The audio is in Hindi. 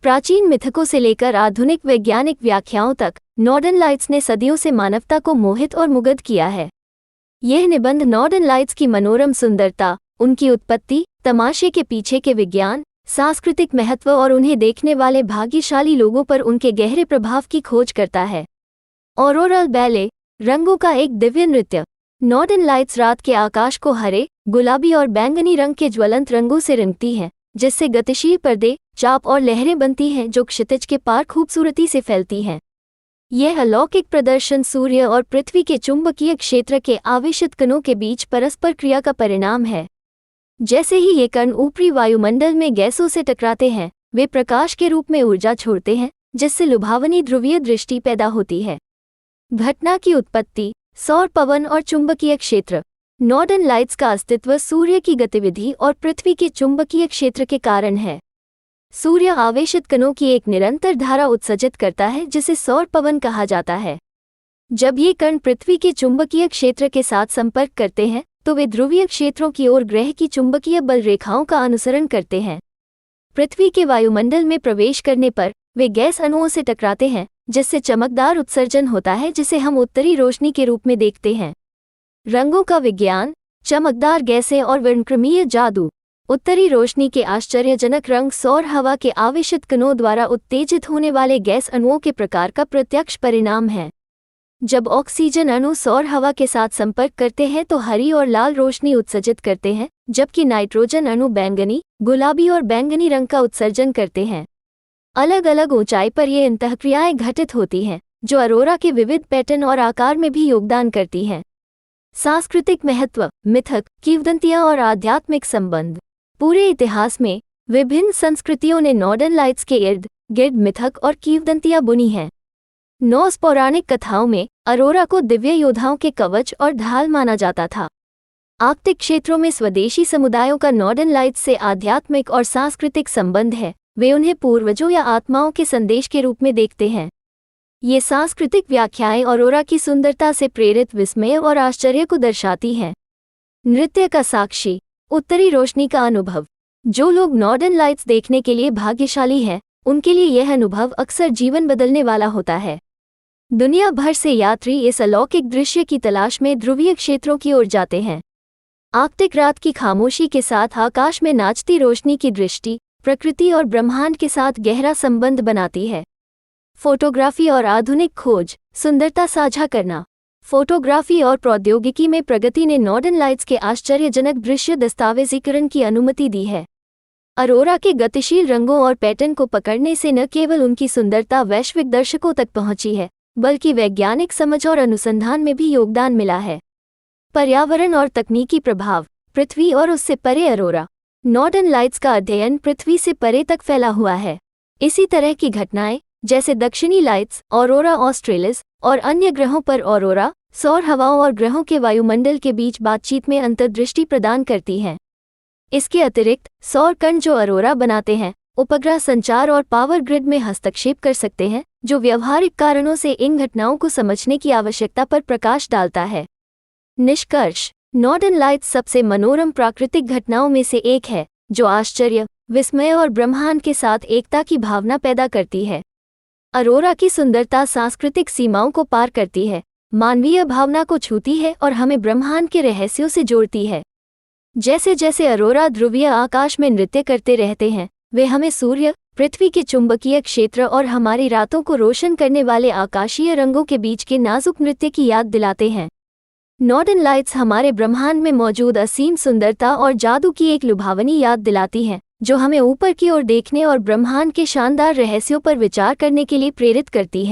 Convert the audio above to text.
प्राचीन मिथकों से लेकर आधुनिक वैज्ञानिक व्याख्याओं तक नॉर्दर्न लाइट्स ने सदियों से मानवता को मोहित और मुग्ध किया है। यह निबंध नॉर्दर्न लाइट्स की मनोरम सुंदरता, उनकी उत्पत्ति, तमाशे के पीछे के विज्ञान, सांस्कृतिक महत्व और उन्हें देखने वाले भाग्यशाली लोगों पर उनके गहरे प्रभाव की खोज करता है। ऑरोरल बैले, रंगों का एक दिव्य नृत्य। नॉर्दर्न लाइट्स रात के आकाश को हरे, गुलाबी और बैंगनी रंग के ज्वलंत रंगों से रंगती हैं, जिससे गतिशील पर्दे, चाप और लहरें बनती हैं जो क्षितिज के पार खूबसूरती से फैलती हैं। यह अलौकिक प्रदर्शन सूर्य और पृथ्वी के चुंबकीय क्षेत्र के आवेशित कणों के बीच परस्पर क्रिया का परिणाम है। जैसे ही ये कण ऊपरी वायुमंडल में गैसों से टकराते हैं, वे प्रकाश के रूप में ऊर्जा छोड़ते हैं, जिससे लुभावनी ध्रुवीय दृष्टि पैदा होती है। घटना की उत्पत्ति, सौर पवन और चुंबकीय क्षेत्र। नॉर्दर्न लाइट्स का अस्तित्व सूर्य की गतिविधि और पृथ्वी के चुंबकीय क्षेत्र के कारण है। सूर्य आवेशित कणों की एक निरंतर धारा उत्सर्जित करता है, जिसे सौर पवन कहा जाता है। जब ये कण पृथ्वी के चुंबकीय क्षेत्र के साथ संपर्क करते हैं, तो वे ध्रुवीय क्षेत्रों की ओर ग्रह की चुंबकीय बल रेखाओं का अनुसरण करते हैं। पृथ्वी के वायुमंडल में प्रवेश करने पर वे गैस अणुओं से टकराते हैं, जिससे चमकदार उत्सर्जन होता है, जिसे हम उत्तरी रोशनी के रूप में देखते हैं। रंगों का विज्ञान, चमकदार गैसें और वर्णक्रमीय जादू। उत्तरी रोशनी के आश्चर्यजनक रंग सौर हवा के आवेशित कणों द्वारा उत्तेजित होने वाले गैस अणुओं के प्रकार का प्रत्यक्ष परिणाम है। जब ऑक्सीजन अणु सौर हवा के साथ संपर्क करते हैं तो हरी और लाल रोशनी उत्सर्जित करते हैं, जबकि नाइट्रोजन अणु बैंगनी, गुलाबी और बैंगनी रंग का उत्सर्जन करते हैं। अलग अलग ऊंचाई पर ये अंतःक्रियाएं घटित होती हैं, जो अरोरा के विविध पैटर्न और आकार में भी योगदान करती हैं। सांस्कृतिक महत्व, मिथक, किंवदंतियां और आध्यात्मिक संबंध। पूरे इतिहास में विभिन्न संस्कृतियों ने नॉर्दर्न लाइट्स के इर्द गिर्द मिथक और किंवदंतियां बुनी हैं। नॉर्स पौराणिक कथाओं में अरोरा को दिव्य योद्धाओं के कवच और ढाल माना जाता था। आर्कटिक क्षेत्रों में स्वदेशी समुदायों का नॉर्दर्न लाइट्स से आध्यात्मिक और सांस्कृतिक संबंध है। वे उन्हें पूर्वजों या आत्माओं के संदेश के रूप में देखते हैं। ये सांस्कृतिक व्याख्याएं अरोरा की सुंदरता से प्रेरित विस्मय और आश्चर्य को दर्शाती हैं। नृत्य का साक्षी, उत्तरी रोशनी का अनुभव। जो लोग नॉर्दर्न लाइट्स देखने के लिए भाग्यशाली हैं, उनके लिए यह अनुभव अक्सर जीवन बदलने वाला होता है। दुनिया भर से यात्री इस अलौकिक दृश्य की तलाश में ध्रुवीय क्षेत्रों की ओर जाते हैं। आर्कटिक रात की खामोशी के साथ आकाश में नाचती रोशनी की दृष्टि प्रकृति और ब्रह्मांड के साथ गहरा संबंध बनाती है। फोटोग्राफी और आधुनिक खोज, सुंदरता साझा करना। फोटोग्राफी और प्रौद्योगिकी में प्रगति ने नॉर्दर्न लाइट्स के आश्चर्यजनक दृश्य दस्तावेजीकरण की अनुमति दी है। अरोरा के गतिशील रंगों और पैटर्न को पकड़ने से न केवल उनकी सुंदरता वैश्विक दर्शकों तक पहुंची है, बल्कि वैज्ञानिक समझ और अनुसंधान में भी योगदान मिला है। पर्यावरण और तकनीकी प्रभाव, पृथ्वी और उससे परे अरोरा। नॉर्दर्न लाइट्स का अध्ययन पृथ्वी से परे तक फैला हुआ है। इसी तरह की घटनाएं, जैसे दक्षिणी लाइट्स, ऑरोरा ऑस्ट्रेलिस और अन्य ग्रहों पर ऑरोरा, सौर हवाओं और ग्रहों के वायुमंडल के बीच बातचीत में अंतर्दृष्टि प्रदान करती हैं। इसके अतिरिक्त सौर कण जो अरोरा बनाते हैं, उपग्रह संचार और पावर ग्रिड में हस्तक्षेप कर सकते हैं, जो व्यवहारिक कारणों से इन घटनाओं को समझने की आवश्यकता पर प्रकाश डालता है। निष्कर्ष, नॉर्दर्न लाइट्स सबसे मनोरम प्राकृतिक घटनाओं में से एक है, जो आश्चर्य, विस्मय और ब्रह्मांड के साथ एकता की भावना पैदा करती है। अरोरा की सुंदरता सांस्कृतिक सीमाओं को पार करती है, मानवीय भावना को छूती है और हमें ब्रह्मांड के रहस्यों से जोड़ती है। जैसे जैसे अरोरा ध्रुवीय आकाश में नृत्य करते रहते हैं, वे हमें सूर्य, पृथ्वी के चुंबकीय क्षेत्र और हमारी रातों को रोशन करने वाले आकाशीय रंगों के बीच के नाजुक नृत्य की याद दिलाते हैं। नॉर्दर्न लाइट्स हमारे ब्रह्मांड में मौजूद असीम सुंदरता और जादू की एक लुभावनी याद दिलाती हैं, जो हमें ऊपर की ओर देखने और ब्रह्मांड के शानदार रहस्यों पर विचार करने के लिए प्रेरित करती है।